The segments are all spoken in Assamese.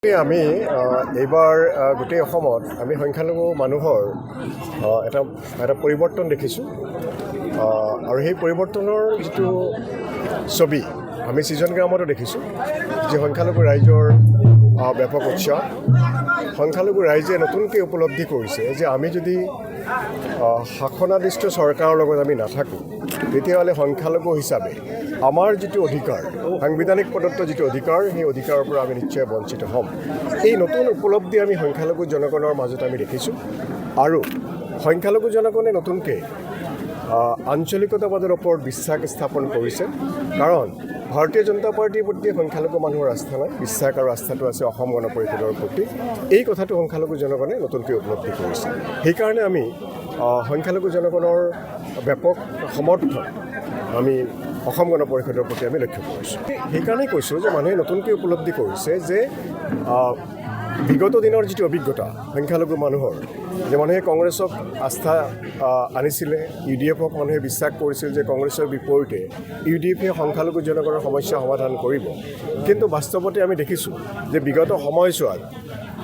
আমি এইবাৰ গোটেই অসমত আমি সংখ্যালঘু মানুহৰ এটা পৰিৱৰ্তন দেখিছোঁ আৰু সেই পৰিৱৰ্তনৰ যিটো ছবি আমি ছিজন গ্ৰামতো দেখিছোঁ যে সংখ্যালঘু ৰাইজৰ ব্যাপক উৎসাহ সংখ্যালঘু ৰাইজে নতুনকৈ উপলব্ধি কৰিছে যে আমি যদি শাসনাধিষ্ঠ চৰকাৰৰ লগত আমি নাথাকোঁ তেতিয়াহ'লে সংখ্যালঘু হিচাপে আমাৰ যিটো অধিকাৰ সাংবিধানিক প্ৰদত্ত যিটো অধিকাৰ সেই অধিকাৰৰ পৰা আমি নিশ্চয় বঞ্চিত হ'ম। এই নতুন উপলব্ধি আমি সংখ্যালঘু জনগণৰ মাজত আমি দেখিছোঁ আৰু সংখ্যালঘু জনগণে নতুনকৈ আঞ্চলিকতাবাদৰ ওপৰত বিশ্বাস স্থাপন কৰিছে কাৰণ ভাৰতীয় জনতা পাৰ্টীৰ প্ৰতি সংখ্যালঘু মানুহৰ আস্থা নাই, বিশ্বাস আৰু আস্থাটো আছে অসম গণ পৰিষদৰ প্ৰতি। এই কথাটো সংখ্যালঘু জনগণে নতুনকৈ উপলব্ধি কৰিছে। সেইকাৰণে আমি সংখ্যালঘু জনগণৰ ব্যাপক সমৰ্থন আমি অসম গণ পৰিষদৰ প্ৰতি আমি লক্ষ্য কৰিছোঁ। সেইকাৰণেই কৈছোঁ যে মানুহে নতুনকৈ উপলব্ধি কৰিছে যে বিগত দিনৰ যিটো অভিজ্ঞতা সংখ্যালঘু মানুহৰ যে মানুহে কংগ্ৰেছক আস্থা আনিছিলে, UDFক মানুহে বিশ্বাস কৰিছিল যে কংগ্ৰেছৰ বিপৰীতে UDFে সংখ্যালঘু জনগণৰ সমস্যা সমাধান কৰিব, কিন্তু বাস্তৱতে আমি দেখিছোঁ যে বিগত সময়ছোৱাত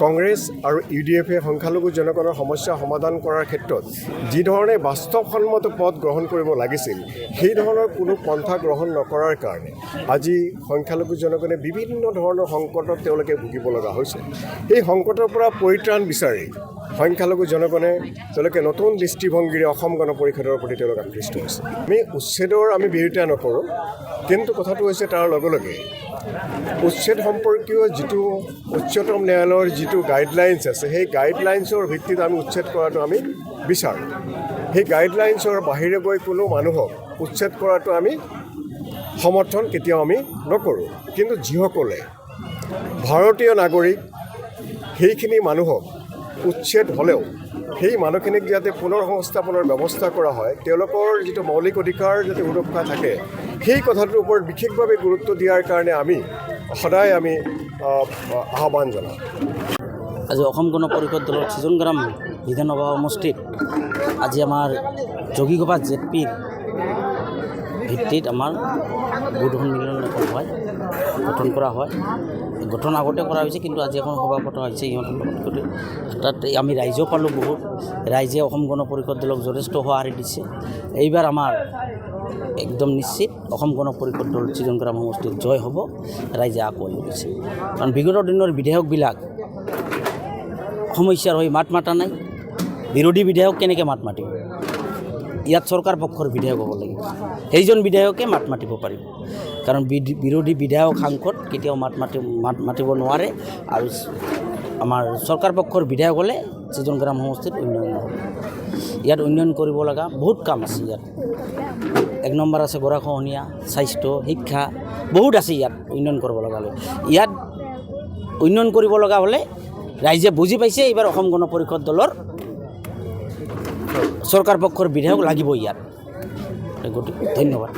কংগ্ৰেছ আৰু UDFে সংখ্যালঘু জনগণৰ সমস্যা সমাধান কৰাৰ ক্ষেত্ৰত যি ধৰণে বাস্তৱসন্মত পথ গ্ৰহণ কৰিব লাগিছিল সেই ধৰণৰ কোনো পন্থা গ্ৰহণ নকৰাৰ কাৰণে আজি সংখ্যালঘু জনগণে বিভিন্ন ধৰণৰ সংকটত তেওঁলোকে ভুগিব লগা হৈছে। এই সংকটৰ পৰা পৰিত্ৰাণ বিচাৰি সংখ্যালঘু জনগণে তেওঁলোকে নতুন দৃষ্টিভংগীৰে অসম গণ পৰিষদৰ প্ৰতি তেওঁলোক আকৃষ্ট হৈছে। আমি উচ্ছেদৰ আমি বিৰোধিতা নকৰোঁ, কিন্তু কথাটো হৈছে তাৰ লগে লগে উচ্ছেদ সম্পৰ্কীয় যিটো উচ্চতম ন্যায়ালয়ৰ যিটো গাইডলাইনছ আছে সেই গাইডলাইনছৰ ভিত্তিত আমি উচ্ছেদ কৰাটো আমি বিচাৰোঁ। সেই গাইডলাইনছৰ বাহিৰে গৈ কোনো মানুহক উচ্ছেদ কৰাটো আমি সমৰ্থন কেতিয়াও আমি নকৰোঁ। কিন্তু যিসকলে ভাৰতীয় নাগৰিক সেইখিনি মানুহক উচ্ছেদ হ'লেও সেই মানুহখিনিক যাতে পুনৰ সংস্থাপনৰ ব্যৱস্থা কৰা হয়, তেওঁলোকৰ যিটো মৌলিক অধিকাৰ যাতে সুৰক্ষা থাকে সেই কথাটোৰ ওপৰত বিশেষভাৱে গুৰুত্ব দিয়াৰ কাৰণে আমি সদায় আমি আহ্বান জনাওঁ। আজি অসম গণ পৰিষদ দলৰ ছিজন গ্ৰাম বিধানসভা সমষ্টিত আজি আমাৰ যোগীঘোপা ZPৰ ভিত্তিত আমাৰ বুধ সন্মিলন গঠন কৰা হয়। গঠন আগতে কৰা হৈছে, কিন্তু আজি এখন সভা পতা হৈছে ইহঁতৰ লগত। তাত আমি ৰাইজেও পালোঁ বহুত, ৰাইজে অসম গণ পৰিষদ দলক যথেষ্ট সঁহাৰি দিছে। এইবাৰ আমাৰ একদম নিশ্চিত অসম গণ পৰিষদ দল ছিজন গ্ৰাম সমষ্টিত জয় হ'ব, ৰাইজে আঁকোৱালি লৈছে। কাৰণ বিগত দিনৰ বিধায়কবিলাক সমস্যাৰ হৈ মাত মাতা নাই। বিৰোধী বিধায়ক কেনেকৈ মাত মাতিব? ইয়াত চৰকাৰ পক্ষৰ বিধায়ক হ'ব লাগিব, সেইজন বিধায়কে মাত মাতিব পাৰিব। কাৰণ বিৰোধী বিধায়ক সাংসদ কেতিয়াও মাত মাতিব নোৱাৰে। আৰু আমাৰ চৰকাৰ পক্ষৰ বিধায়ক হ'লে ছিজন গ্ৰাম সমষ্টিত উন্নয়ন হ'ব। ইয়াত উন্নয়ন কৰিব লগা বহুত কাম আছে। ইয়াত 1 নম্বৰ আছে গৰাখহনীয়া, স্বাস্থ্য, শিক্ষা, বহুত আছে ইয়াত উন্নয়ন কৰিব লগা হ'লে। ইয়াত উন্নয়ন কৰিব লগা হ'লে ৰাইজে বুজি পাইছে এইবাৰ অসম গণ পৰিষদ দলৰ চৰকাৰ পক্ষৰ বিধায়ক লাগিব ইয়াত। গতিকে ধন্যবাদ।